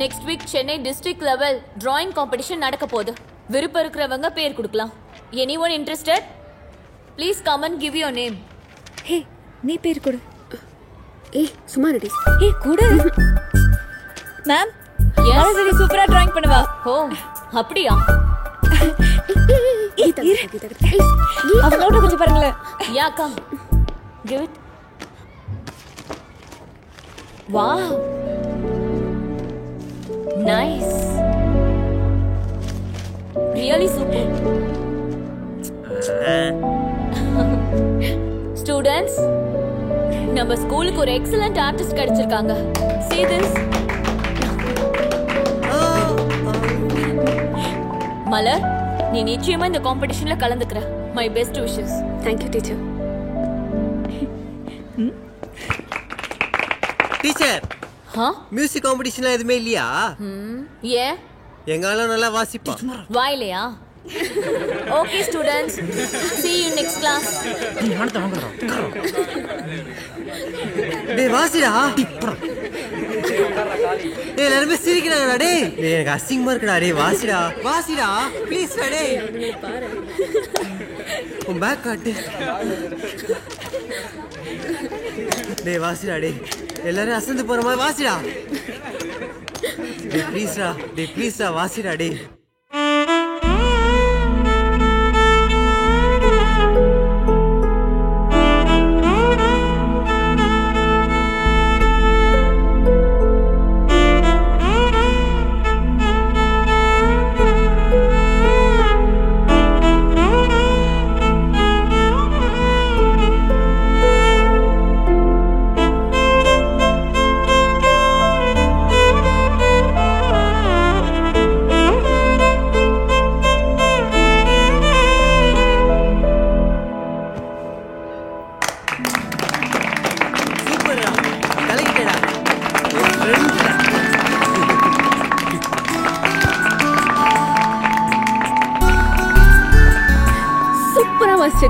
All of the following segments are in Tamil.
Next week Chennai district level drawing competition நடக்க போகுது. விருப்பம் இருக்கிறவங்க பேர் கொடுக்கலாம். Anyone interested? Please come and give your name. Hey, நீ பேர் கொடு. ஏய் சும்மா ரெடி. ஏய் கொடு. மேம், யாரடி சூப்பரா டிராயிங் பண்ணுவா. ஓ அப்படியா? அவளோட கொஞ்சம் பாருங்களேன். Yeah come. Give it. Wow. Nice. Really super. Students, நம்ம ஸ்கூலுக்கு ஒரு எக்ஸலென்ட் ஆர்டிஸ்ட் கிடைச்சிருக்காங்க. See this? மலர், நீ நிச்சயமா இந்த காம்படிஷன்ல கலந்துக்கற. My best wishes. Thank you teacher. Teacher, music காம்படிஷன்ல எதுவுமே இல்லையா? ஏ, எங்காலும் நல்லா வாசிப்பா. வாயிலையா? Okay students, see you next class. டேய் வாசிடா. டேய் எல்லாரும் சிரிக்கிறாங்கடா. டேய் எனக்கு அசிங்கமா இருக்குடா. டேய் வாசிடா, வாசிடா ப்ளீஸ். டேய் உன் பேக் காட்டு. டேய் வாசிடா. டேய் எல்லாரும் அசந்து போற மாதிரி வாசிடா. டேய் ப்ளீஸ்டா. டேய் ப்ளீஸ்டா வாசிடா. டேய்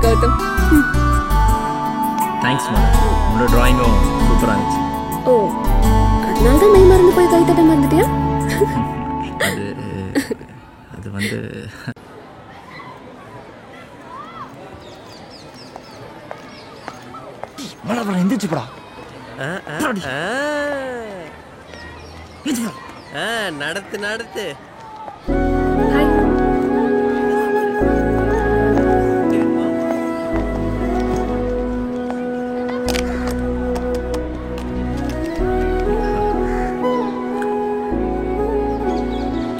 கௌதம். Thanks ma'am. உங்களோட டிராயிங்கும் சூப்பராக இருந்துச்சு. ஓ, அதனால தான் மெய் மறந்து போய் கைத்தட்ட மறந்துட்டியா? அது வந்து மலர் எந்திரிச்சு போடா. நடத்து நடத்து.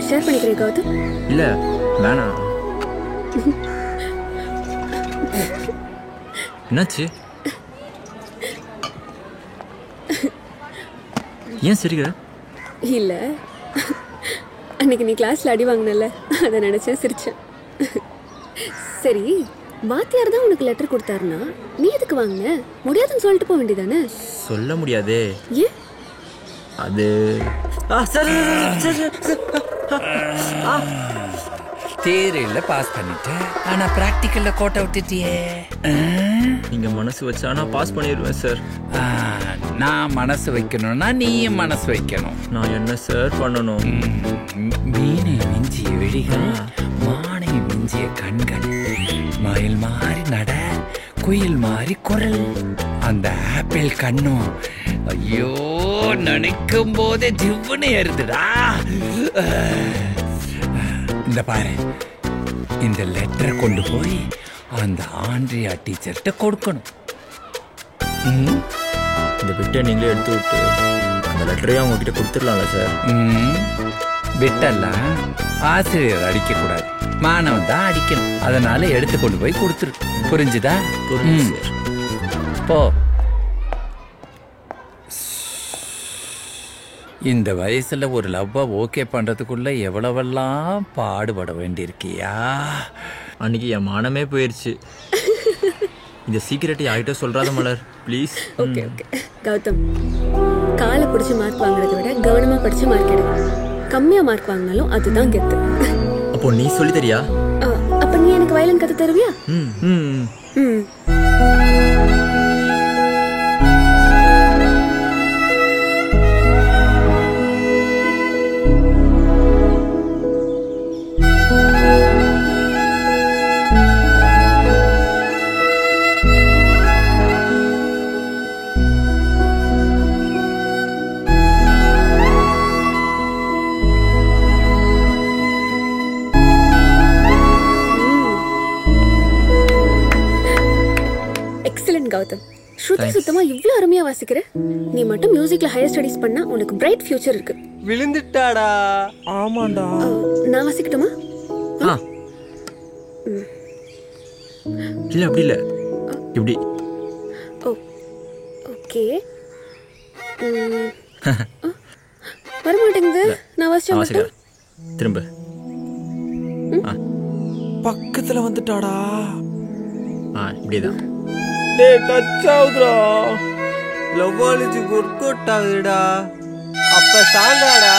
ஷேர் பண்ணிக்கிறேன் கௌதம். இல்ல வேணாம். என்னாச்சு? ஏன் சிரிக்கிற? இல்ல, அன்னைக்கு நீ கிளாஸ்ல அடி வாங்கினல, அதை நினைச்சேன் சிரிச்சேன். சரி, வாத்தியார் தான் உனக்கு லெட்டர் கொடுத்தாருன்னா நீ எதுக்கு வாங்கின? முடியாதுன்னு சொல்லிட்டு போக வேண்டியதானே? சொல்ல முடியாதே. ஏன்? அது தியரியில பாஸ் பண்ணிட்டேன், ஆனா பிராக்டிக்கல்ல கோட்டை விட்டுட்டியே. நீங்க மனசு வச்சானா பாஸ் பண்ணிடுவேன் சார். நான் மனசு வைக்கணும்னா நீயும் மனசு வைக்கணும். நான் என்ன சார் பண்ணணும்? மீனை மிஞ்சிய விழிகள், மானை மிஞ்சிய கண்கள், மயில் மாறி நட, குயில் மாறி குரல், அந்த ஆப்பிள் கண்ணும் ஐயோ நினைக்கும் போதே ஜிவ்வுன்னு ஏறுதுடா. இந்த பாரு, இந்த லெட்டரை கொண்டு போய் அந்த ஆண்ட்ரியா டீச்சர்கிட்ட கொடுக்கணும். இந்த பிட்டை நீங்களே எடுத்து விட்டு அந்த லெட்டரையே அவங்க கிட்ட கொடுத்துடலாம்ல சார்? பிட்டெல்லாம் ஆசிரியர் அடிக்கக்கூடாது, மாணவன் தான் அடிக்கணும். அதனால எடுத்து கொண்டு போய் கொடுத்துரு. புரிஞ்சுதா? புரிஞ்சு சார். போ. இந்த வயசுல ஒரு லவ்வா ஓகே பண்றதுக்குள்ள எவ்வளவெல்லாம் பாடுபட வேண்டியிருக்கியா? அன்னைக்கு என் மானமே போயிடுச்சு. இந்த சீக்கிரட்டை யார்கிட்ட சொல்றாத மலர் ப்ளீஸ். ஓகே ஓகே கௌதம், காலை பிடிச்சி மார்க் வாங்குறதை விட கவனமா படிச்சு மார்க் எடு. கம்மியா மார்க் வாங்கினாலும் அதுதான் கெத்து. அப்போ நீ சொல்லி தரியா? அப்ப நீ எனக்கு வயலின் கத்து தருவியா? கௌதம். ஸ்ருதி சுத்தமா இவ்ளோ அருமையா வாசிக்கிற. நீ மட்டும் மியூசிக்ல ஹையர் ஸ்டடீஸ் பண்ணா உனக்கு பிரைட் ஃபியூச்சர் இருக்கு. விழுந்துட்டாடா. ஆமாண்டா. நான் வாசிக்கட்டுமா? இல்ல அப்படி இல்ல இப்படி. ஓகே. வர மாட்டேங்குது. நான் வாசிச்சா மட்டும் திரும்ப. பக்கத்துல வந்துட்டாடா. இப்படிதான். டேய் டச் ஆவுதுடா. லவ்வாலஜி ஒர்க் அவுட் ஆகுதுடா. அப்ப சாந்தாடா.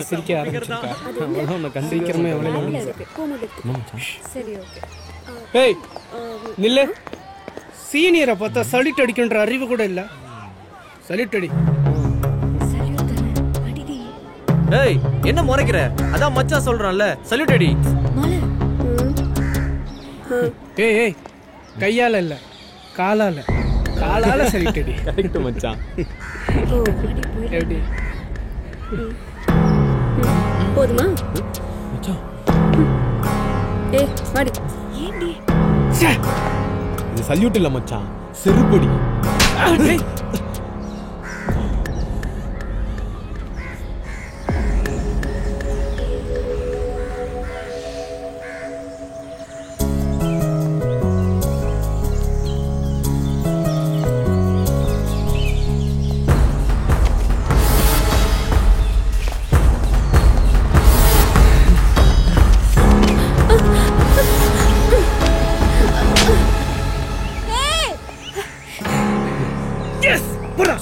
சிரிக்க ஆரம்பிச்சிருக்கா. உன்னை கண்டிக்கிறமே சரி ஓகே. ஏய் நில்லு. சீனியரை பார்த்தா சல்யூட் அடிக்கின்ற அறிவு கூட இல்ல. சல்யூட் அடி. ஏய் என்ன முறைக்கிற? அதான் மச்சான் சொல்றான்ல சல்யூட் அடி. ஏய் ஏய் கையால இல்ல காலால. காலால சல்யூட் அடி. கரெக்ட் மச்சான். எப்படி போதுமா? ஏய் வாடி. ஏண்டி இது சல்யூட் இல்ல மச்சான், செருப்படி.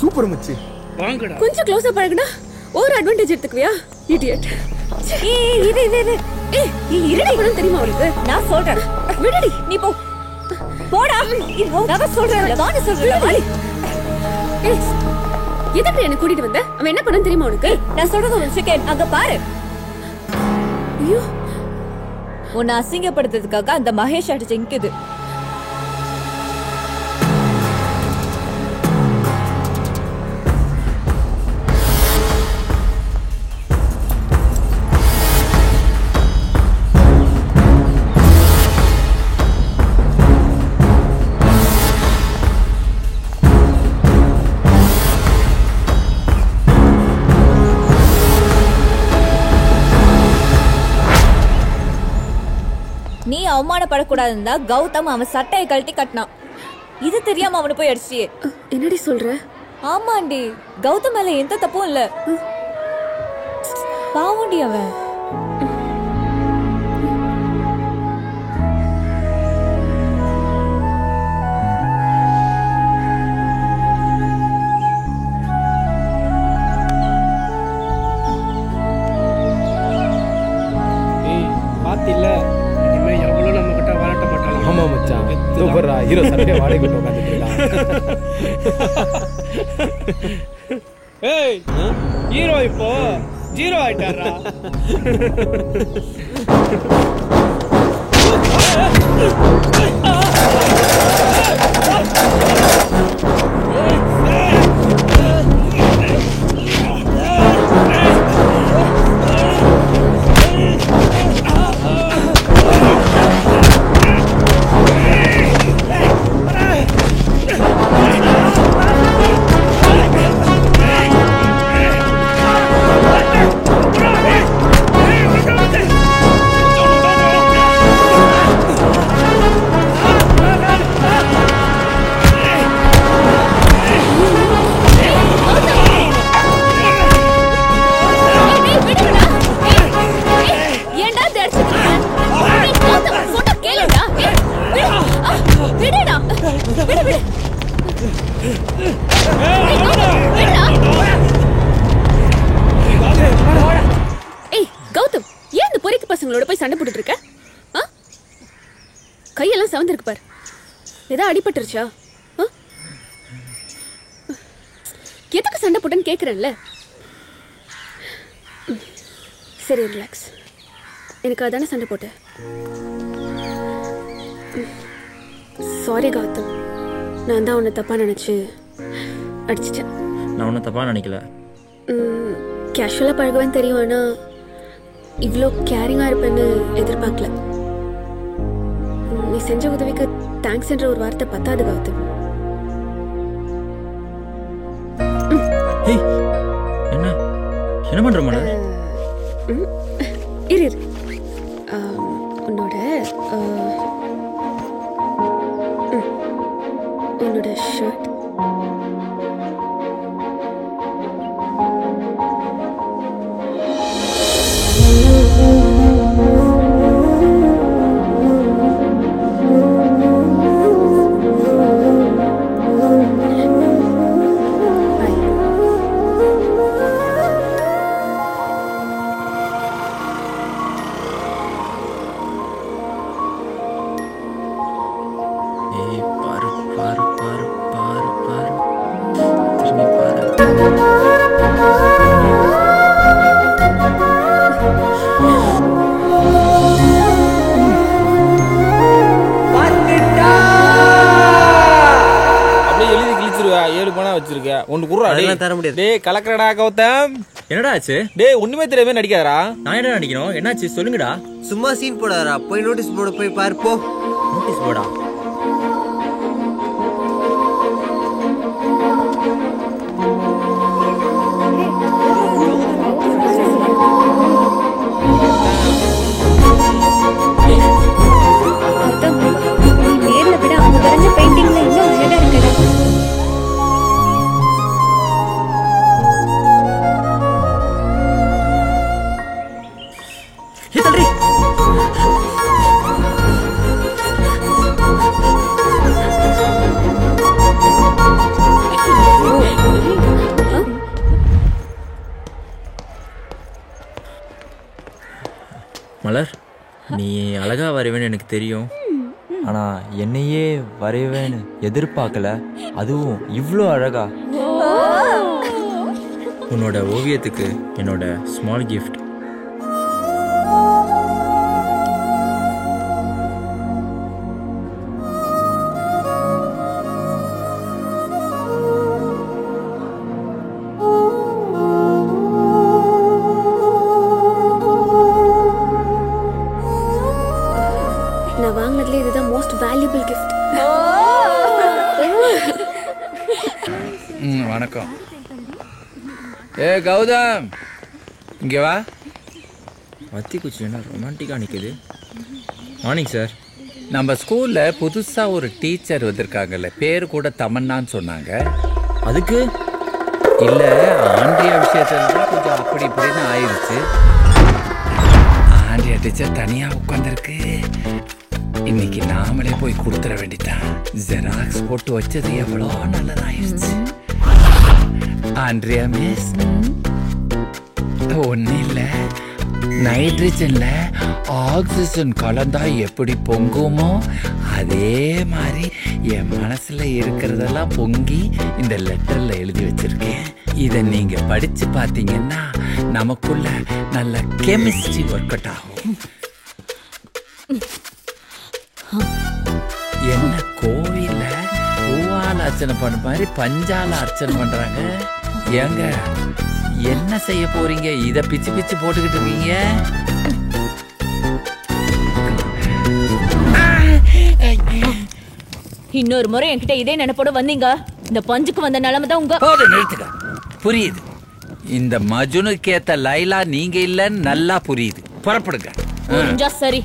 சூப்பர் மச்சி. வாங்கடா. கொஞ்சம் க்ளோஸா பழகுடா. ஒரு அட்வான்டேஜ் எடுத்துக்குவியா? இடியட். ஏய் இரு இரு இரு. ஏய் இருடி கூட தெரியுமா உனக்கு? நான் சொல்றேன். விடுடி. நீ போ. போடா. நான் சொல்றேன். நான் சொல்றேன். வாடி. ஏய் எதுக்கு என்ன கூட்டிட்டு வந்த? அவன் என்ன பண்ணான்னு தெரியுமா உனக்கு? நான் சொல்றது ஒரு செகண்ட் அங்க பாரு. ஐயோ உன்னை அசிங்கப்படுத்துறதுக்காக அந்த மகேஷ் அடிச்சு இங்குது. நீ அவமானப்படக்கூடாதுன்னு தான் கௌதம் அவன் சட்டையை கழட்டி கட்டினான். இது தெரியாம அவனை போய் அடிச்சியே. என்னடி சொல்ற? ஆமாண்டி, கௌதம் மேல எந்த தப்பும் இல்ல. பாவண்டி அவன். பாத்தில்ல இனிமே எவ்வளவு நம்ம கிட்ட வாழட்ட மாட்டாங்க. ஆமா மச்சான், சூப்பரா ஹீரோ சட்டை வாடகை கிட்ட உட்கார்ந்துட்டு ஏய் ஹீரோ இப்போ ஜீரோ ஆயிட்டாரா? கையெல்லாம் செவந்திருக்கு பாரு. ஏதோ அடிபட்டுருச்சா? எதுக்கு சண்டை போட்டேன்னு கேட்குறேன்ல. சரி ரிலாக்ஸ். எனக்கு அதானே சண்டை போட்டேன். சாரி கௌதம், நான் தான் உன்னை தப்பாக நினச்சி அடிச்சிட்டேன். நான் ஒன்றும் தப்பாக நினைக்கல. கேஷுவலாக பழகுவேன்னு தெரியும், ஆனால் இவ்வளோ கேரிங்காக இருப்பேன்னு எதிர்பார்க்கல. நீ செஞ்ச உதவிக்கு தேங்க்ஸ்ன்ற ஒரு வார்த்தை பத்தாது கௌதம். என்ன என்ன பண்ற மலர்? இரு உன்னோட ஷர்ட். கலக்கடா கௌதம். என்னடா ஆச்சு? டேய் ஒண்ணுமே தெரியாம நடிக்காதடா. நான் என்ன நடிக்கணும்? என்னாச்சு சொல்லுங்கடா. சும்மா சீன் போடாதடா, போய் நோட்டீஸ் போர்டு போய் பாரு போ. நோட்டீஸ் போர்டா? நேர்ல விட அவங்க வரைஞ்ச பெயிண்டிங்ல இன்னும் அழகா இருக்குடா. மலர், நீ அழகா வரைவேன்னு எனக்கு தெரியும். ஆனா என்னையே வரைவேன்னு எதிர்பார்க்கல, அதுவும் இவ்வளோ அழகா. உன்னோட ஓவியத்துக்கு என்னோட ஸ்மால் கிஃப்ட். நான் வாங்கினதுல இதுதான் மோஸ்ட் வேல்யூபிள் கிஃப்ட். வணக்கம். கௌதம் இங்கே வா. வத்தி குச்சி என்ன ரொமான்டிக்காக நிற்குது. Morning sir. நம்ம ஸ்கூலில் புதுசாக ஒரு டீச்சர் வந்திருக்காங்கல்ல, பேர் கூட தமன்னான்னு சொன்னாங்க. அதுக்கு இல்லை, ஆண்ட்ரியா விஷயத்தில் கொஞ்சம் அப்படி இப்படின்னு ஆயிடுச்சு. ஆண்ட்ரியா டீச்சர் தனியாக உட்காந்துருக்கு. இன்னைக்கு நாமளே போய் கொடுத்துட வேண்டியதான். ஜெராக்ஸ் போட்டு வச்சது எவ்வளோ நல்லதாயிருச்சு. ஆண்ட்ரியா மிஸ், ஒன்றும் இல்லை, நைட்ரஜன்ல ஆக்சிஜன் கலந்தா எப்படி பொங்குமோ அதே மாதிரி என் மனசுல இருக்கிறதெல்லாம் பொங்கி இந்த லெட்டர்ல எழுதி வச்சிருக்கேன். இதை நீங்க படிச்சு பார்த்தீங்கன்னா நமக்குள்ள நல்ல கெமிஸ்ட்ரி ஒர்க் அவுட் ஆகும். என்ன கோவில்ல பூவால அர்ச்சனை பண்ண மாதிரி பஞ்சால அர்ச்சனை பண்றாங்க. ஏங்க என்ன செய்ய போறீங்க? இத பிச்சு பிச்சு போட்டுக்கிட்டு இருக்கீங்க. இன்னொரு முறை என்கிட்ட இதே நினைப்போட வந்தீங்க, இந்த பஞ்சுக்கு வந்த நிலைமை தான் உங்க. நிறுத்துக்க. புரியுது, இந்த மஜுனுக்கு ஏத்த லைலா நீங்க இல்லன்னு நல்லா புரியுது. புறப்படுங்க. புரிஞ்சா சரி.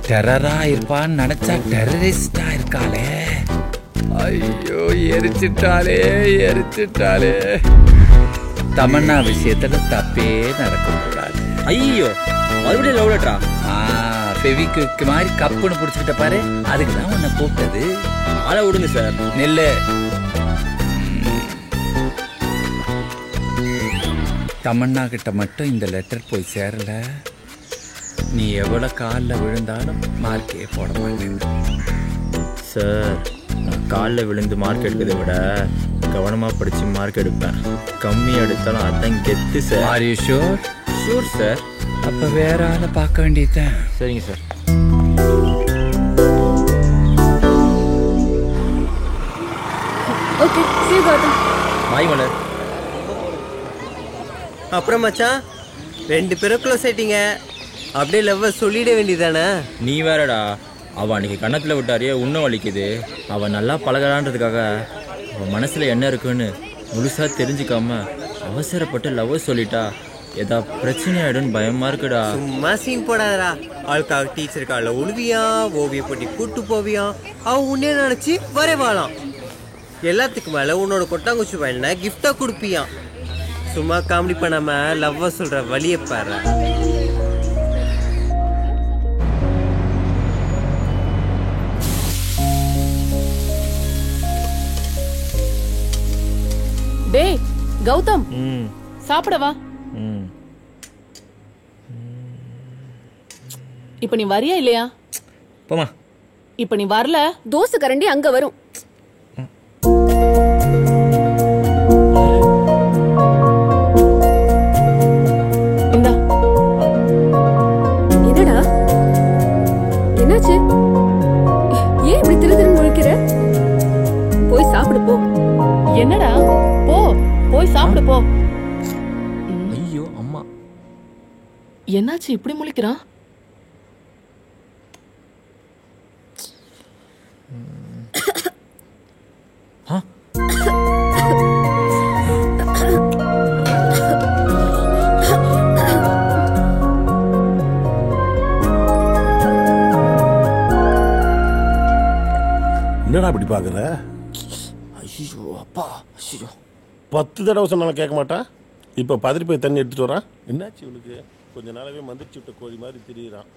டெரரா இருப்பான்னு நினைச்சா டெரரிஸ்டா இருக்காளே. ஐயோ, எரிச்சிட்டாலே எரிச்சிட்டாலே. தமன்னா விஷயத்துல தப்பே நடக்கக்கூடாது. ஐயோ, மறுபடியும் லவ் லெட்டரா? ஃபெவிக்விக் மாதிரி கப்புன்னு பிடிச்சிக்கிட்ட பாரு, அதுக்கு தான் உன்னை கூப்பிட்டது. ஆளை விடுங்க சார். நெல்லு. தமன்னா கிட்ட மட்டும் இந்த லெட்டர் போய் சேரல, நீ எவ்வளோ காலில் விழுந்தாலும் மார்க்கே போட மாட்டேன். சார் நான் காலில் விழுந்து மார்க் எடுக்கிறத விட கவனமாக படித்து மார்க் எடுப்பேன். கம்மி எடுத்தாலும் அதான் கெத்து sir. Are you sure? Sure sir. அப்போ வேற ஆளை பார்க்க வேண்டியதுதான். சரிங்க sir. Okay see you Gautham. Bye Malar. அப்புறம் மச்சான் 2 பேரும் க்ளோஸ் ஆயிட்டீங்க. அப்படியே லவ் சொல்லிட வேண்டியதானே? நீ வேறடா, அவள் அன்றைக்கி கன்னத்தில் விட்டாரியே இன்னும் வலிக்குது. அவள் நல்லா பழகிறான்றதுக்காக அவள் மனசில் என்ன இருக்குன்னு முழுசாக தெரிஞ்சுக்காம அவசரப்பட்டு லவ் சொல்லிட்டா ஏதா பிரச்சனை ஆகிடும்னு பயமாக இருக்குடா. சும்மா சீன் போடாதடா. அவளுக்காக டீச்சர் காலில் உழுவியா, ஓவிய போட்டி கூட்டு போவியா, அவன் உன்னே நினச்சி வரைவாளாம். எல்லாத்துக்கு மேலே உன்னோட கொட்டாங்குச்சி பையனை கிஃப்டாக கொடுப்பியான். சும்மா காமெடி பண்ணாம லவ்வ சொல்ற வழியை பாரு. டேய் கௌதம், சாப்பிடவா? இப்ப நீ வரியா இல்லையா? போமா. இப்ப நீ வரல, தோசை கரண்டி அங்க வரும். என்னடா என்னாச்சு? ஏன் இப்படி திரு திரு முழிக்கிற? போய் சாப்பிடு போ. என்னடா? போ போய் சாப்பிடு போ. ஐயோ அம்மா, என்னாச்சு இப்படி முழிக்கிறான்? என்னடா அப்படி பாக்குற? ஐயோ அப்பா, ஐயோ 10 தடவை சொன்னாலும் கேட்க மாட்டான். இப்போ பதறி போய் தண்ணி எடுத்துட்டு வரான். என்னாச்சு இவனுக்கு? கொஞ்ச நாளாவே மந்திரிச்சு விட்ட கோழி மாதிரி திரியிறான்.